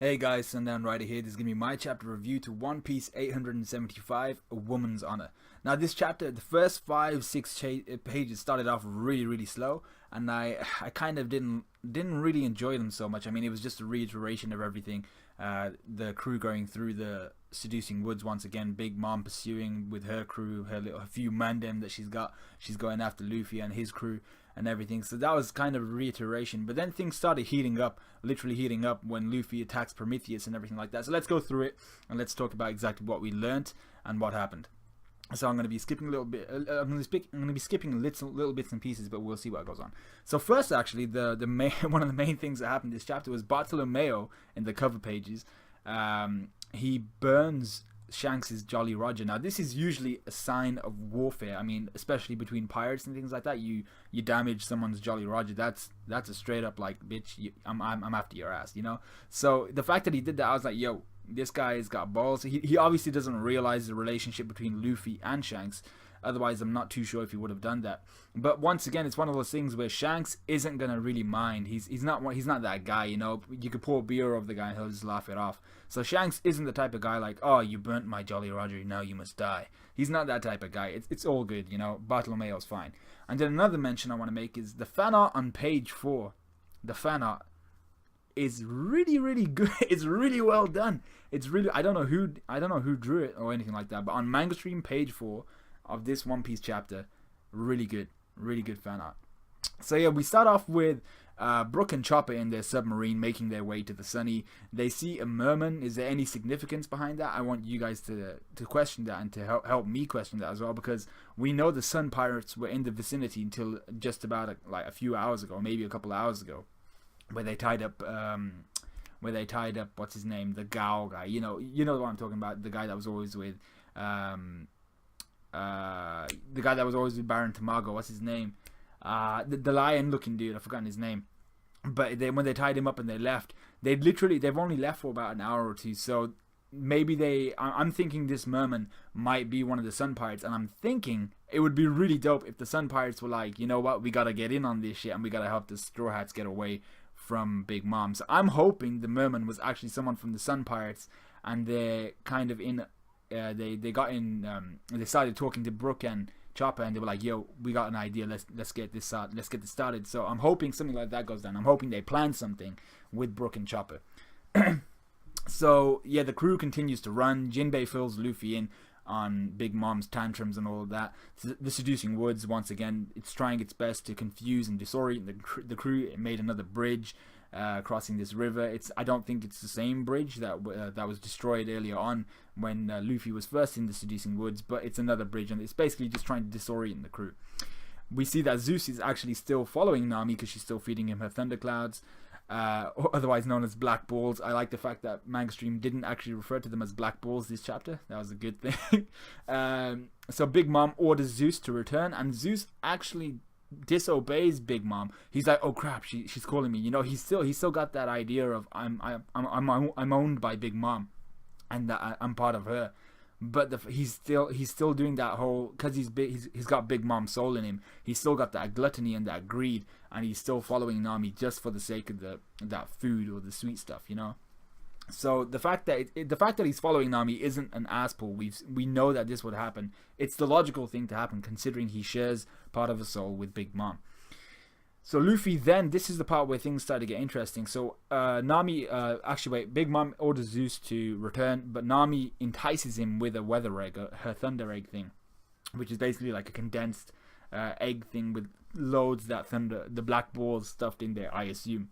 Hey guys, Sundown Rider here. This is going to be my chapter review to One Piece 875, A Woman's Honor. Now this chapter, the first 5-6 pages started off really slow, and I kind of didn't really enjoy them so much. I mean, it was just a reiteration of everything. The crew going through the seducing woods once again, Big Mom pursuing with her crew, her few mandem that she's got. She's going after Luffy and his crew and everything. So that was kind of a reiteration. But then things started heating up, literally heating up when Luffy attacks Prometheus and everything like that. So let's go through it and let's talk about exactly what we learnt and what happened. So I'm going to be skipping a little bit. I'm going to be skipping little bits and pieces, but we'll see what goes on. So first, actually, the main one of the main things that happened in this chapter was Bartolomeo in the cover pages. He burns Shanks's Jolly Roger. Now this is usually a sign of warfare. I mean, especially between pirates and things like that. You damage someone's Jolly Roger. That's a straight up like, bitch, I'm after your ass, you know. So the fact that he did that, I was like, yo, this guy's got balls. He obviously doesn't realize the relationship between Luffy and Shanks. Otherwise, I'm not too sure if he would have done that. But once again, it's one of those things where Shanks isn't gonna really mind. He's not that guy, you know. You could pour beer over the guy and he'll just laugh it off. So Shanks isn't the type of guy like, oh, you burnt my Jolly Roger, now you must die. He's not that type of guy. It's all good, you know. Bartolomeo's fine. And then another mention I want to make is the fan art on page 4. The fan art is really good. It's really well done. It's really I don't know who drew it or anything like that, but on Manga Stream page 4 of this One Piece chapter, really good fan art. So yeah, we start off with Brook and Chopper in their submarine making their way to the Sunny. They see a merman. Is there any significance behind that? I want you guys to question that and to help me question that as well, because we know the Sun Pirates were in the vicinity until just about a few hours ago, maybe a couple of hours ago, where they tied up what's his name, the Gao guy. You know what I'm talking about, the guy that was always with Baron Tamago. What's his name? The lion looking dude. I've forgotten his name. But when they tied him up and they left, they've only left for about an hour or two. So maybe I'm thinking this merman might be one of the Sun Pirates, and I'm thinking it would be really dope if the Sun Pirates were like, you know what, we gotta get in on this shit and we gotta help the Straw Hats get away from Big Mom. So I'm hoping the merman was actually someone from the Sun Pirates, and they're kind of in. They started talking to Brook and Chopper, and they were like, "Yo, we got an idea. Let's get this started." So I'm hoping something like that goes down. I'm hoping they plan something with Brook and Chopper. So yeah, the crew continues to run. Jinbei fills Luffy in on Big Mom's tantrums and all of that. The seducing woods, once again, it's trying its best to confuse and disorient the crew. It made another bridge crossing this river. I don't think it's the same bridge that was destroyed earlier on when Luffy was first in the seducing woods, but it's another bridge, and it's basically just trying to disorient the crew. We see that Zeus is actually still following Nami because she's still feeding him her thunderclouds, otherwise known as black balls. I like the fact that Mangstream didn't actually refer to them as black balls this chapter. That was a good thing. So Big Mom orders Zeus to return, and Zeus actually disobeys Big Mom. He's like, oh crap, she's calling me. You know, he's still got that idea of I'm owned by Big Mom, and that I'm part of her. But he's still doing that whole, because he's got Big Mom's soul in him. He's still got that gluttony and that greed, and he's still following Nami just for the sake of that food or the sweet stuff, you know. So the fact that he's following Nami isn't an ass pull. We know that this would happen. It's the logical thing to happen, considering he shares part of a soul with Big Mom. So Luffy then, this is the part where things start to get interesting. So Big Mom orders Zeus to return, but Nami entices him with a weather egg, her thunder egg thing, which is basically like a condensed egg thing with loads that the black balls stuffed in there, I assume.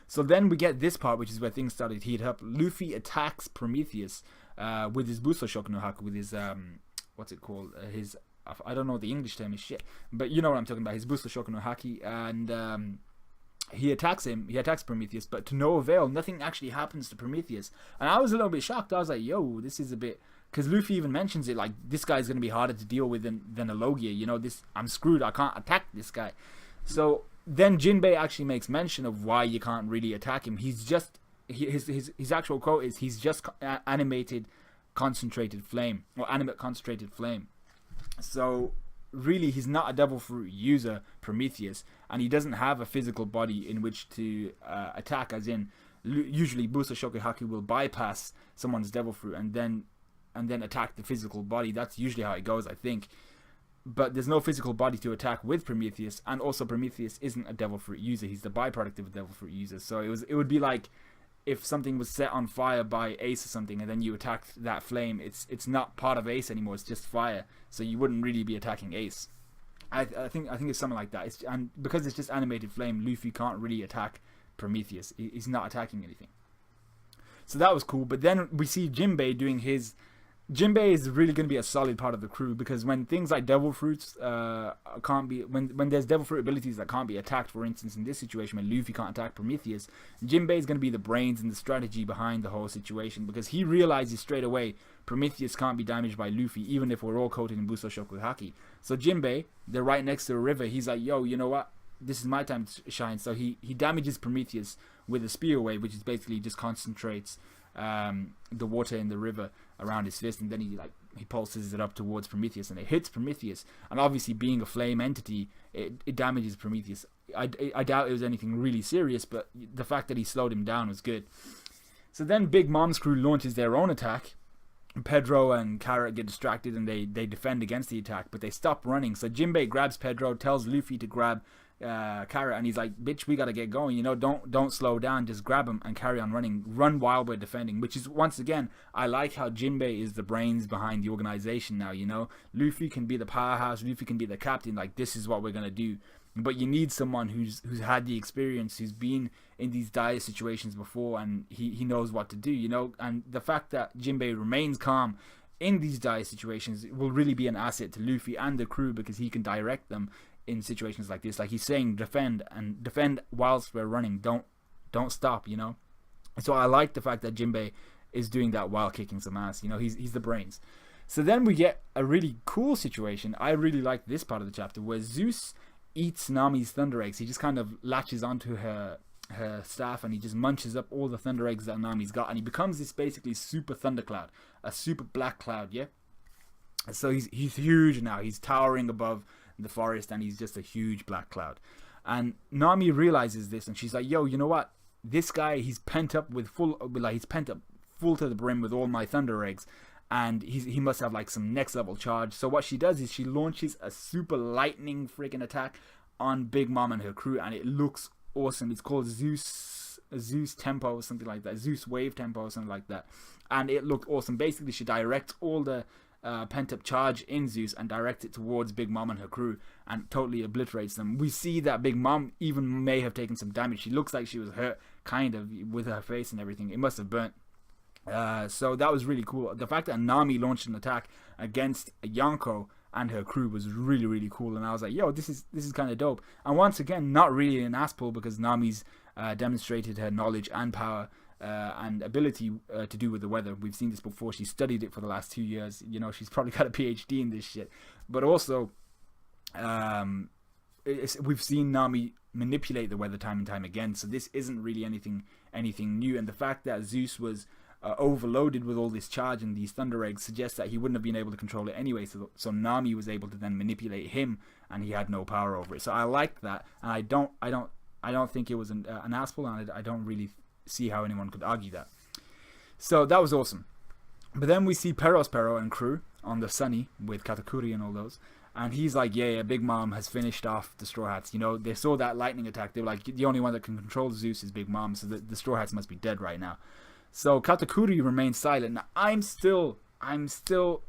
So then we get this part, which is where things started to heat up. Luffy attacks Prometheus with his Buso Shoku no Haku, with his what's it called? I don't know what the English term is, shit, but you know what I'm talking about. His Buso Shoku no Haki, and he attacks him. He attacks Prometheus, but to no avail. Nothing actually happens to Prometheus, and I was a little bit shocked. I was like, "Yo, this is a bit." Because Luffy even mentions it, like, this guy's gonna be harder to deal with than a Logia. You know, I'm screwed. I can't attack this guy. So then Jinbei actually makes mention of why you can't really attack him. His actual quote is, he's just animated concentrated flame, or animate concentrated flame. So really, he's not a devil fruit user, Prometheus, and he doesn't have a physical body in which to attack, as in Usually Busa Shokuhaki will bypass someone's devil fruit and then attack the physical body. That's usually how it goes, I think. But there's no physical body to attack with Prometheus, and also Prometheus isn't a devil fruit user. He's the byproduct of a devil fruit user. So it would be like if something was set on fire by Ace or something, and then you attacked that flame. It's not part of Ace anymore. It's just fire. So you wouldn't really be attacking Ace. I think it's something like that. And because it's just animated flame, Luffy can't really attack Prometheus. He's not attacking anything. So that was cool. But then we see Jinbei doing his. Jinbei is really going to be a solid part of the crew, because when things like devil fruits can't be, when there's devil fruit abilities that can't be attacked, for instance in this situation when Luffy can't attack Prometheus, Jinbei is going to be the brains and the strategy behind the whole situation, because he realizes straight away Prometheus can't be damaged by Luffy even if we're all coated in Buso Shokuhaki. So Jinbei, they're right next to a river, he's like, yo, you know what, this is my time to shine. So he damages Prometheus with a spear wave, which is basically just concentrates the water in the river around his fist, and then he pulses it up towards Prometheus, and it hits Prometheus. And obviously, being a flame entity, it damages Prometheus. I doubt it was anything really serious, but the fact that he slowed him down was good. So then Big Mom's crew launches their own attack. Pedro and Carrot get distracted and they defend against the attack, but they stop running. So Jinbei grabs Pedro, tells Luffy to grab Carrot, and he's like, bitch, we gotta get going, don't slow down, just grab him and carry on running, run while we're defending. Which is, once again, I like how Jinbei is the brains behind the organization now. Luffy can be the powerhouse, Luffy can be the captain, like, this is what we're gonna do. But you need someone who's had the experience, who's been in these dire situations before, and he knows what to do, and the fact that Jinbei remains calm in these dire situations will really be an asset to Luffy and the crew, because he can direct them in situations like this. Like he's saying, defend whilst we're running, don't stop, So I like the fact that Jinbei is doing that while kicking some ass. He's the brains. So then we get a really cool situation. I really like this part of the chapter where Zeus eats Nami's thunder eggs. He just kind of latches onto her staff and he just munches up all the thunder eggs that Nami's got, and he becomes this basically super thundercloud, a super black cloud. Yeah. So he's huge now. He's towering above the forest, and he's just a huge black cloud. And Nami realizes this, and she's like, yo, you know what, this guy, he's pent up full to the brim with all my thunder eggs, and he must have like some next level charge. So what she does is she launches a super lightning freaking attack on Big Mom and her crew, and it looks awesome. It's called Zeus Tempo or something like that, Zeus Wave Tempo or something like that, and it looked awesome. Basically she directs all the pent-up charge in Zeus and directs it towards Big Mom and her crew and totally obliterates them. We see that Big Mom even may have taken some damage. She looks like she was hurt, kind of, with her face and everything. It must have burnt. So that was really cool. The fact that Nami launched an attack against Yonko and her crew was really, really cool. And I was like, yo, this is kind of dope. And once again, not really an ass pull, because Nami's demonstrated her knowledge and power and ability to do with the weather. We've seen this before. She studied it for the last 2 years. She's probably got a PhD in this shit. But also, we've seen Nami manipulate the weather time and time again. So this isn't really anything new. And the fact that Zeus was overloaded with all this charge and these thunder eggs suggests that he wouldn't have been able to control it anyway. So Nami was able to then manipulate him, and he had no power over it. So I liked that, and I don't think it was an ass pull, and I don't really see how anyone could argue that. So that was awesome. But then we see Perospero and crew on the Sunny with Katakuri and all those, and he's like, yeah, Big Mom has finished off the Straw Hats. They saw that lightning attack. They were like, the only one that can control Zeus is Big Mom, so the Straw Hats must be dead right now. So Katakuri remains silent. Now I'm still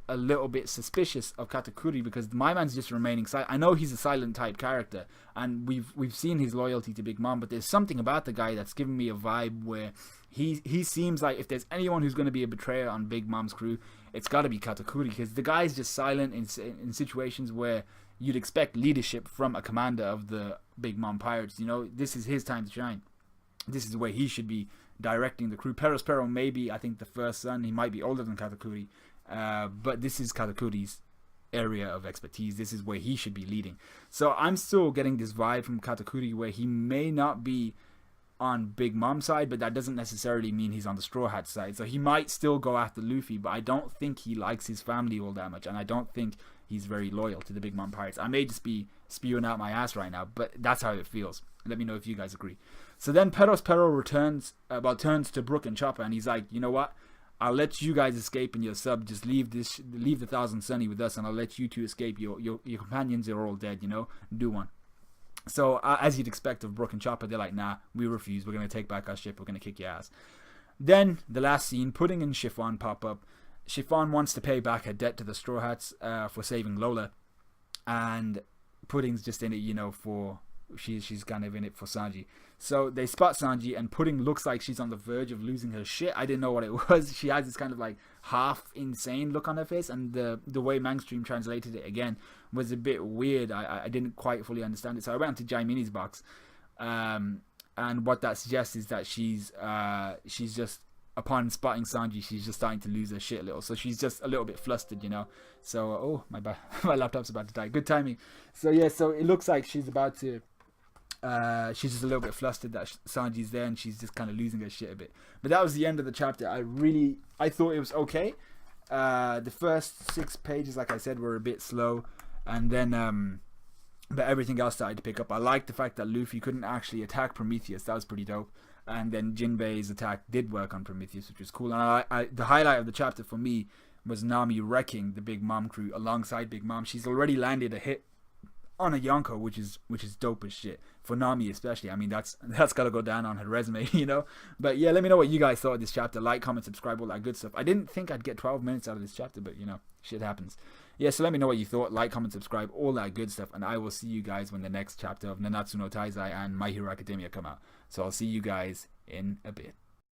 a little bit suspicious of Katakuri, because my man's just remaining silent. I know he's a silent type character, and we've seen his loyalty to Big Mom, but there's something about the guy that's giving me a vibe where he seems like if there's anyone who's going to be a betrayer on Big Mom's crew, it's got to be Katakuri, because the guy's just silent in situations where you'd expect leadership from a commander of the Big Mom pirates. This is his time to shine. This is where he should be directing the crew. Perospero may be, I think, the first son. He might be older than Katakuri, but this is Katakuri's area of expertise. This is where he should be leading. So I'm still getting this vibe from Katakuri where he may not be on Big Mom's side, but that doesn't necessarily mean he's on the Straw Hat side. So he might still go after Luffy, but I don't think he likes his family all that much, and I don't think he's very loyal to the Big Mom pirates. I may just be spewing out my ass right now, but that's how it feels. Let me know if you guys agree. So then Perospero turns to Brook and Chopper, and he's like, you know what? I'll let you guys escape in your sub. Just leave the Thousand Sunny with us, and I'll let you two escape. Your companions are all dead, you know. Do one. So as you'd expect of Brook and Chopper, they're like, nah, we refuse. We're gonna take back our ship. We're gonna kick your ass. Then the last scene, Pudding and Chiffon pop up. Chiffon wants to pay back her debt to the Straw Hats for saving Lola, and Pudding's just in it, you know, for she's kind of in it for Sanji. So they spot Sanji, and Pudding looks like she's on the verge of losing her shit. I didn't know what it was. She has this kind of like half insane look on her face, and the way Mangstream translated it again was a bit weird. I didn't quite fully understand it, so I went to Jaimini's box, and what that suggests is that she's just, upon spotting Sanji, she's just starting to lose her shit a little. So she's just a little bit flustered, you know. So, my laptop's about to die. Good timing. So yeah, so it looks like she's about to, she's just a little bit flustered that Sanji's there, and she's just kind of losing her shit a bit. But that was the end of the chapter. I thought it was okay. The first 6 pages, like I said, were a bit slow, and then, but everything else started to pick up. I liked the fact that Luffy couldn't actually attack Prometheus. That was pretty dope. And then Jinbei's attack did work on Prometheus, which was cool. And the highlight of the chapter for me was Nami wrecking the Big Mom crew alongside Big Mom. She's already landed a hit on a Yonko, which is dope as shit for Nami especially. I mean, that's gotta go down on her resume, you know. But yeah, let me know what you guys thought of this chapter. Like, comment, subscribe, all that good stuff. I didn't think I'd get 12 minutes out of this chapter, but you know, shit happens. Yeah, so let me know what you thought. Like, comment, subscribe, all that good stuff, and I will see you guys when the next chapter of Nanatsu no Taizai and My Hero Academia come out. So I'll see you guys in a bit.